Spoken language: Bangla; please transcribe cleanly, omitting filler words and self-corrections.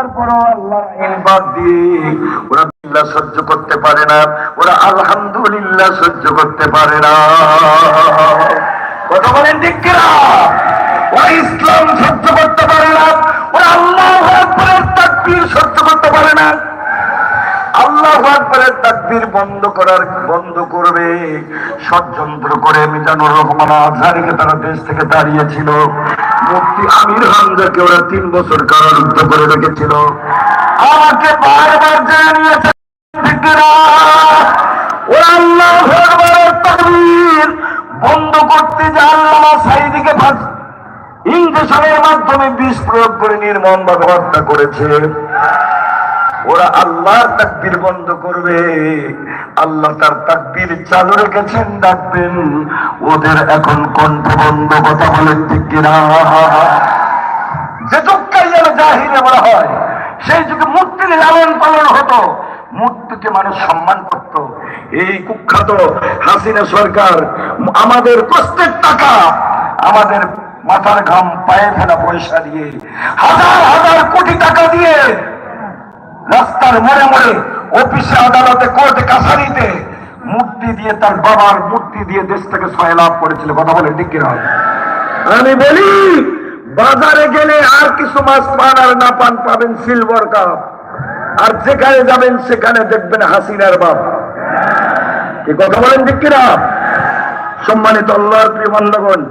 তারপরও আল্লাহ আইন বাদ দিয়ে ওরা বিল্লাহ সহ্য করতে পারে না, ওরা আলহামদুলিল্লাহ সহ্য করতে পারে না। কথা বলেন ঠিক কিনা? ওরা ইসলাম সহ্য করতে পারে না, ওরা আল্লাহু আকবারের তাকবীর সহ্য করতে পারে না। আল্লাহু আকবারের তাকবীর বন্ধ করবে ষড়যন্ত্র করে মিজানুর রহমান আজহারীকে তারা দেশ থেকে তাড়িয়েছিল। মুফতি আমির হামজাকে ওরা 3 বছর কারারুদ্ধ করে রেখেছিল। আমাকে বারবার জানিয়েছে ওরা আল্লাহু আকবারের তাকবীর বন্ধ করতে যে আল্লামা সাঈদীকে ইনতিশারের মাধ্যমে বিষ প্রয়োগ করে নির্মমভাবে হত্যা করেছে। ওরা আল্লাহর তাকবীর বন্ধ করবে, আল্লাহ তার তাকবীর চালু রেখেছেন, ডাকবেন। ওদের এখন কণ্ঠ বন্ধ। কথা বলেন ঠিক কিনা? যে যুগটাই যেন জাহিরে বলা হয়, সেই যুগে মূর্তির লালন পালন হতো, মূর্তিকে মানুষ সম্মান করত। এই কুখ্যাত হাসিনা সরকার আমাদের কষ্টের টাকা, আমাদের মাথার ঘাম পায়ে ফেলা পয়সা দিয়ে, হাজার হাজার কোটি টাকা দিয়ে রাস্তার মোড়ে মোড়ে, অফিসে, আদালতে, কোর্টে, কাছারিতে মূর্তি দিয়ে, তার বাবার মূর্তি দিয়ে দেশ থেকে ছয় লাভ করেছিল। কথা বলে ঠিক কিনা? আমি বলি, বাজারে গেলে আর কিছু মাছ পান আর না পান, পাবেন সিলভার কাপ। আর যেখানে যাবেন সেখানে দেখবেন হাসিনার বাপ। কি কথা বলেন ঠিক কিনা? সম্মানিত আল্লাহর প্রিয় বান্দাগণ,